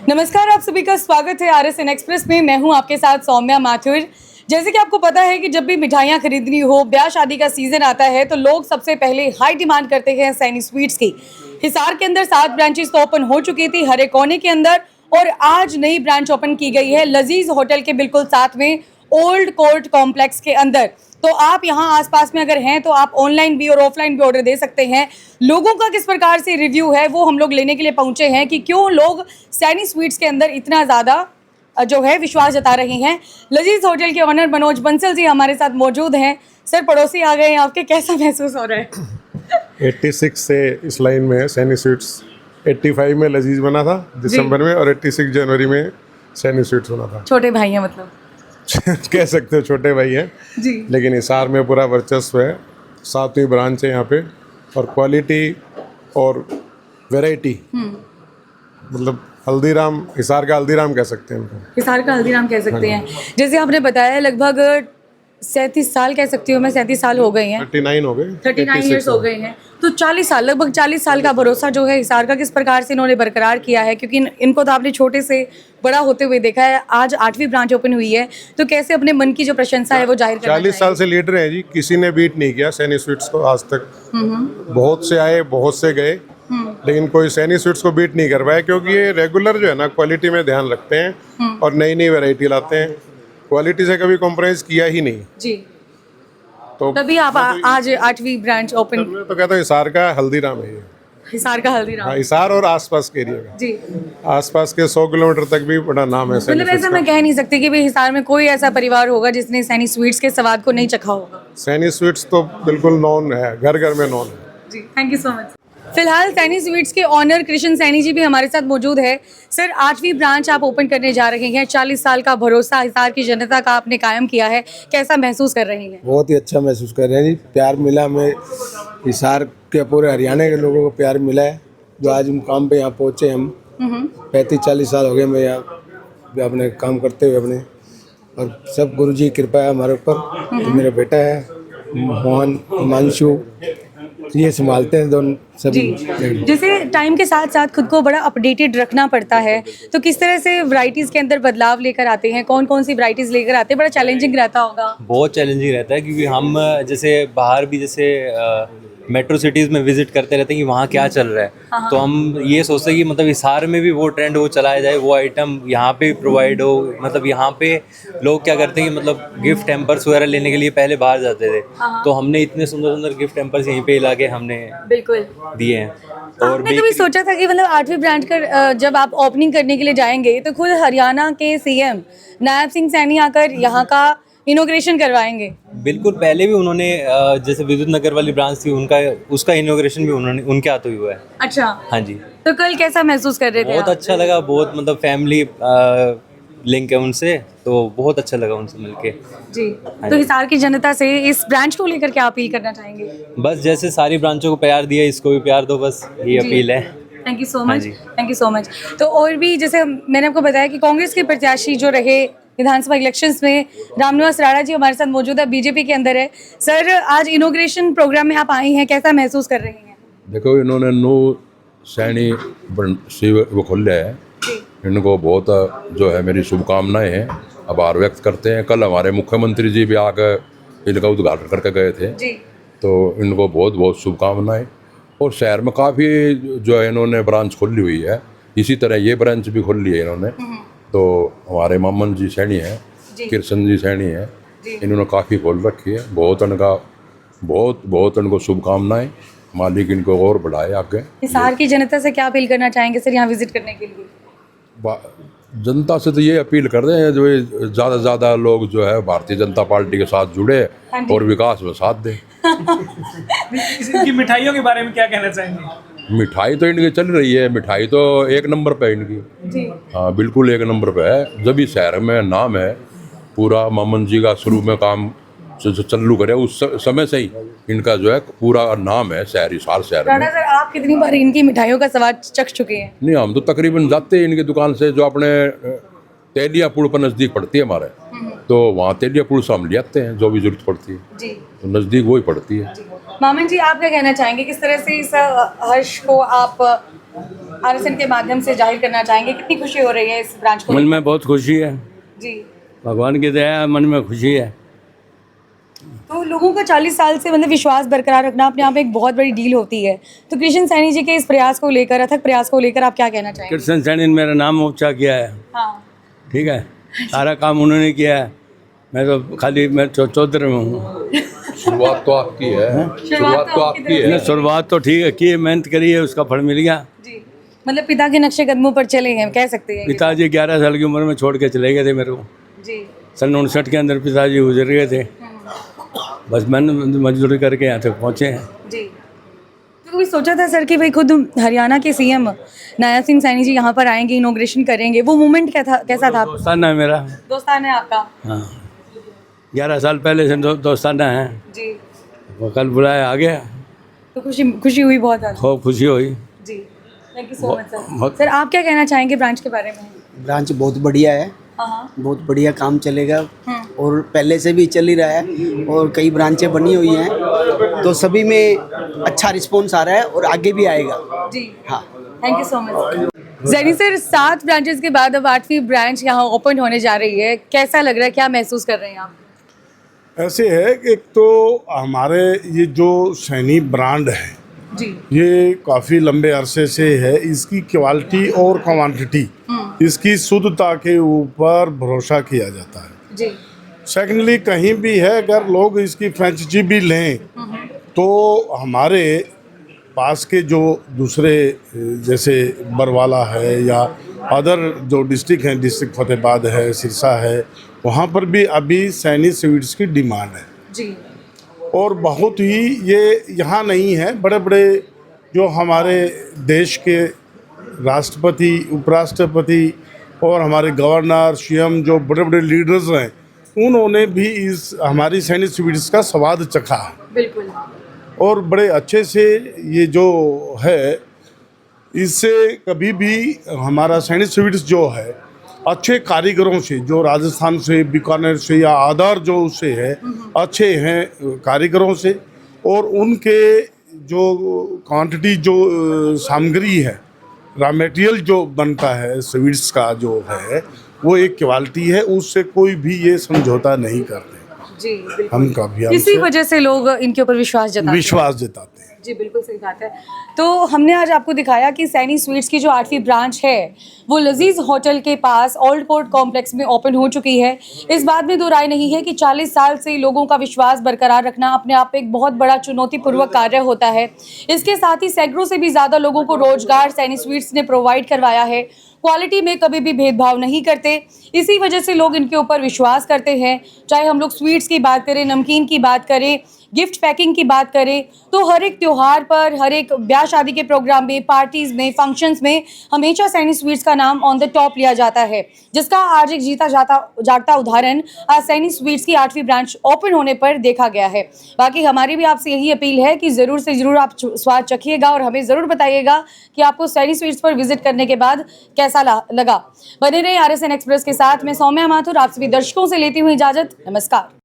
नमस्कार, आप सभी का स्वागत है RSN एक्सप्रेस में। मैं हूं आपके साथ सौम्या माथुर। जैसे कि आपको पता है कि जब भी मिठाइयां खरीदनी हो, ब्याह शादी का सीजन आता है तो लोग सबसे पहले हाई डिमांड करते हैं सैनी स्वीट्स की। हिसार के अंदर 7 ब्रांचेस तो ओपन हो चुकी थी हर एक कोने के अंदर, और आज नई ब्रांच ओपन की गई है लजीज होटल के बिल्कुल साथ में ओल्ड कोर्ट कॉम्प्लेक्स के अंदर। तो आप यहाँ आसपास में अगर हैं तो आप ऑनलाइन भी और ऑफलाइन भी ऑर्डर दे सकते हैं। लोगों का किस प्रकार से रिव्यू है वो हम लोग लेने के लिए पहुंचे हैं कि क्यों लोग सैनी स्वीट्स के अंदर इतना ज़्यादा जो है विश्वास जता रहे हैं। लजीज होटल के ऑनर मनोज बंसल जी हमारे साथ मौजूद हैं। सर, पड़ोसी आ गए हैं, आपके कैसा महसूस हो रहा है? 86 से इस लाइन में है सैनी स्वीट्स। 85 में लजीज बना था दिसंबर में, और 86 जनवरी में सैनी स्वीट्स बना था। छोटे भाई हैं मतलब? कह सकते हो छोटे भाई हैं जी। लेकिन हिसार में पूरा वर्चस्व है। 7वीं ब्रांच है यहाँ पे, और क्वालिटी और वैरायटी, मतलब हल्दीराम, हिसार का हल्दीराम कह सकते हैं उनको। हिसार का हल्दीराम कह सकते हैं। जैसे आपने बताया लगभग 37 साल कह सकती हूँ मैं, 37 साल हो गए हैं, 39 हो गए, 39 ईयर्स हो गए हैं। तो 40 साल, लगभग 40 साल का भरोसा जो है हिसार का किस प्रकार से इन्होंने बरकरार किया है, क्योंकि इनको तो आपने छोटे से बड़ा होते हुए देखा है। आज 8वीं ब्रांच ओपन हुई है, तो कैसे अपने मन की जो प्रशंसा है वो जाहिर करना 40 साल से लीडर हैं जी, किसी ने बीट नहीं किया सैनी स्वीट्स को आज तक। बहुत से आए, बहुत से गए, लेकिन कोई सैनी स्वीट्स को बीट नहीं कर पाया, क्योंकि ये रेगुलर जो है ना क्वालिटी में ध्यान रखते हैं और नई नई वैरायटी लाते हैं। क्वालिटी से कभी कॉम्प्रोमाइज किया ही नहीं जी। तो तभी आप आज 8वीं ब्रांच ओपन। मैं तो कहता हूँ हिसार का हल्दीराम है ये। हिसार का हल्दीराम? हाँ, हिसार और आसपास के एरिया का, जी। आसपास के 100 किलोमीटर तक भी बड़ा नाम है सैनी मतलब ऐसा मैं कह नहीं सकती कि भाई हिसार में कोई ऐसा परिवार होगा जिसने सैनी स्वीट्स के स्वाद को नहीं चखा होगा। सैनी स्वीट्स तो बिल्कुल नॉन है, घर घर में नॉन है जी। Thank you so much. फिलहाल सैनी स्वीट्स के ऑनर कृष्ण सैनी जी भी हमारे साथ मौजूद है। सर, 8वीं ब्रांच आप ओपन करने जा रहे हैं, 40 साल का भरोसा हिसार की जनता का आपने कायम किया है, कैसा महसूस कर रहे हैं? बहुत ही अच्छा महसूस कर रहे हैं जी। प्यार मिला हमें, हिसार के पूरे हरियाणा के लोगों को प्यार मिला है, जो आज मुकाम पे यहाँ पहुँचे। हम 35-40 साल हो गए मैं यहाँ अपने काम करते हुए अपने, और सब गुरु जी की कृपा है हमारे ऊपर। तो मेरा बेटा है मोहन, हिमांशु, ये संभालते हैं दोनों सब। जैसे टाइम के साथ साथ खुद को बड़ा अपडेटेड रखना पड़ता है, तो किस तरह से वैरायटीज़ के अंदर बदलाव लेकर आते हैं? कौन कौन सी वैरायटीज़ लेकर आते हैं? बड़ा चैलेंजिंग रहता होगा। बहुत चैलेंजिंग रहता है, क्योंकि हम जैसे बाहर भी जैसे मेट्रो सिटीज़ में विजिट करते रहते हैं कि वहाँ क्या चल रहा है। तो हम ये सोचते हैं कि मतलब हिसार में भी वो ट्रेंड वो चलाया जाए, वो आइटम यहाँ पे प्रोवाइड हो। मतलब यहाँ पे लोग क्या करते हैं कि मतलब गिफ्ट हैम्पर्स वगैरह लेने के लिए पहले बाहर जाते थे, तो हमने इतने सुंदर सुंदर गिफ्ट हैम्पर्स यहीं पे ला के हमने बिल्कुल दिए हैं। और आपने कभी सोचा था कि मतलब 8वीं ब्रांच का जब आप ओपनिंग करने के लिए जाएंगे तो खुद हरियाणा के CM नायब सिंह सैनी आकर यहाँ का इनॉग्रेशन करवाएंगे? बिल्कुल, पहले भी उन्होंने जैसे विद्युत नगर वाली ब्रांच थी उनका, उसका इनॉग्रेशन भी उन्होंने उनके हाथों ही हुआ है। अच्छा। हाँ जी। तो कल कैसा महसूस कर रहे थे? बहुत अच्छा लगा, बहुत मतलब फैमिली लिंक है उनसे, तो बहुत अच्छा लगा उनसे मिलके जी। तो हिसार की जनता से इस ब्रांच को लेकर क्या अपील करना चाहेंगे? बस जैसे सारी ब्रांचों को प्यार दिया, इसको भी प्यार दो, बस ये अपील है। Thank you so much. Thank you so much. तो और भी जैसे मैंने आपको बताया कि कांग्रेस के प्रत्याशी जो रहे विधानसभा इलेक्शंस में, रामनिवास राणा जी हमारे साथ मौजूद है, बीजेपी के अंदर है। सर, आज इनॉग्रेशन प्रोग्राम में आप आई हैं, कैसा महसूस कर रही हैं? देखो, इन्होंने नो सैनी शिव वो खोले है, इनको बहुत जो है मेरी शुभकामनाएं हैं, आभार व्यक्त करते हैं। कल हमारे मुख्यमंत्री जी भी आकर इनका उद्घाटन करके गए थे जी। तो इनको बहुत बहुत शुभकामनाएं। और शहर में काफ़ी जो है इन्होंने ब्रांच खोली हुई है, इसी तरह ये ब्रांच भी खोल ली है इन्होंने। तो हमारे मामन जी सैनी हैं, कृष्ण जी सैनी हैं, इन्होंने काफ़ी खोल रखी है। बहुत इनका बहुत इनको शुभकामनाएं, मालिक इनको और बढ़ाए आगे। हिसार की जनता से क्या अपील करना चाहेंगे सर यहाँ विजिट करने के लिए? जनता से तो ये अपील कर रहे हैं जो ज़्यादा से ज़्यादा लोग जो है भारतीय जनता पार्टी के साथ जुड़े और विकास में साथ दें। इनकी मिठाइयों के बारे में क्या कहना चाहेंगे? मिठाई तो इनकी चल रही है, मिठाई तो एक नंबर पे है इनकी जी। हाँ, बिल्कुल एक नंबर पे है। जब भी शहर में नाम है, पूरा मामन जी का शुरू में काम चल्लू करे उस समय से ही इनका जो है पूरा नाम है शहर, हिसार शहर में। राणा सर, आप कितनी बार इनकी मिठाइयों का स्वाद चख चुके हैं? नहीं, हम तो तकरीबन जाते हैं इनकी दुकान से, जो अपने तेलिया पुल पर नज़दीक पड़ती है हमारे, तो वहाँ तेलिया पुल से हम ले आते हैं जो भी जरूरत पड़ती है जी। तो नज़दीक वही पड़ती है। मामन जी, आप क्या कहना चाहेंगे, किस तरह से इस हर्ष को आप आरएसएन के माध्यम से जाहिर करना चाहेंगे? कितनी खुशी हो रही है इस ब्रांच को? मन में बहुत खुशी है, जी। भगवान की दया है, मन में खुशी है। तो लोगों का 40 साल से मतलब विश्वास बरकरार रखना अपने आप में एक बहुत बड़ी डील होती है। तो कृष्ण सैनी जी के इस प्रयास को लेकर, अथक प्रयास को लेकर आप क्या कहना चाहेंगे? कृष्ण सैनी ने मेरा नाम ऊंचा किया है, हाँ। ठीक है, सारा काम उन्होंने किया है। मैं तो खाली मैं चौधरी में हूँ। शुरुआत तो आपकी है, शुरुआत तो आपकी है। मैंने शुरुआत तो ठीक है की, मेहनत करी है, उसका फल मिल गया। जी, मतलब पिता के नक्शे कदमों पर चले हैं, कह सकते हैं। पिताजी 11 साल की उम्र में छोड़ के चले गए थे मेरे को। जी। सन 59 के अंदर पिताजी गुजर गए थे। बस मैंने मजदूरी करके यहाँ तक पहुँचे हैं। जी। तो कभी सोचा था सर कि भाई खुद हरियाणा के सीएम नायब सिंह सैनी जी यहाँ पर आएंगे, इनॉग्रेशन करेंगे, वो मोमेंट कैसा था? दोस्ताना है मेरा। दोस्ताना है आपका? हाँ, 11 साल पहले से दोस्ताना है। जी। वो कल बुलाया, आ गया, तो खुशी हुई बहुत ज़्यादा। खूब खुशी हुई। जी, thank you so much sir. Sir आप क्या कहना चाहेंगे ब्रांच के बारे में? ब्रांच बहुत बढ़िया है, हाँ। बहुत बढ़िया काम चलेगा और पहले से भी चल ही रहा है और कई ब्रांचें बनी हुई हैं, तो सभी में अच्छा रिस्पॉन्स आ रहा है और आगे भी आएगा। जी हाँ, thank you so much. Jaini sir, 7 branches के बाद अब 8वीं ब्रांच यहाँ ओपन होने जा रही है, कैसा लग रहा है, क्या महसूस कर रहे हैं आप? ऐसे है कि एक तो हमारे ये जो सैनी ब्रांड है जी। ये काफ़ी लंबे अरसे से है, इसकी क्वालिटी और क्वांटिटी, इसकी शुद्धता के ऊपर भरोसा किया जाता है। जी। सेकेंडली कहीं भी है अगर लोग इसकी फ्रेंचाइजी भी लें तो हमारे पास के जो दूसरे जैसे बरवाला है या अदर जो डिस्ट्रिक्ट हैं, डिस्ट्रिक्ट फतेहाबाद है, सिरसा है, वहाँ पर भी अभी सैनी स्वीट्स की डिमांड है। जी। और बहुत ही ये यहाँ नहीं है, बड़े बड़े जो हमारे देश के राष्ट्रपति, उपराष्ट्रपति और हमारे गवर्नर, सीएम, जो बड़े बड़े लीडर्स हैं, उन्होंने भी इस हमारी सैनी स्वीट्स का स्वाद चखा है। बिल्कुल। और बड़े अच्छे से ये जो है, इससे कभी भी हमारा सैनी स्वीट्स जो है अच्छे कारीगरों से, जो राजस्थान से, बीकानेर से या आधार जो उससे है, अच्छे हैं कारीगरों से, और उनके जो क्वांटिटी जो सामग्री है, रॉ मटेरियल जो बनता है स्वीट्स का जो है, वो एक क्वालिटी है, उससे कोई भी ये समझौता नहीं करते। जी, बिल्कुल। हम कभी इसी वजह से लोग इनके ऊपर विश्वास जताते जताते हैं। जी, बिल्कुल सही बात है। तो हमने आज आपको दिखाया कि सैनी स्वीट्स की जो 8वीं ब्रांच है वो लजीज होटल के पास ओल्ड कोर्ट कॉम्प्लेक्स में ओपन हो चुकी है। इस बात में दो राय नहीं है कि 40 साल से लोगों का विश्वास बरकरार रखना अपने आप में एक बहुत बड़ा चुनौतीपूर्वक कार्य होता है। इसके साथ ही सैकड़ों से भी ज़्यादा लोगों को रोजगार सैनी स्वीट्स ने प्रोवाइड करवाया है। क्वालिटी में कभी भी भेदभाव नहीं करते, इसी वजह से लोग इनके ऊपर विश्वास करते हैं। चाहे हम लोग स्वीट्स की बात करें, नमकीन की बात करें, गिफ्ट पैकिंग की बात करें, तो हर एक त्यौहार पर, हर एक ब्याह शादी के प्रोग्राम में, पार्टीज़ में, फंक्शंस में हमेशा सैनी स्वीट्स का नाम ऑन द टॉप लिया जाता है, जिसका आज एक जीता जागता उदाहरण आज सैनी स्वीट्स की 8वीं ब्रांच ओपन होने पर देखा गया है। बाकी हमारी भी आपसे यही अपील है कि ज़रूर से ज़रूर आप स्वाद चखिएगा और हमें ज़रूर बताइएगा कि आपको सैनी स्वीट्स पर विजिट करने के बाद कैसा लगा। बने रहे आरएसएन एक्सप्रेस के साथ। मैं सौम्या माथुर आप सभी दर्शकों से लेती हुई इजाज़त। नमस्कार।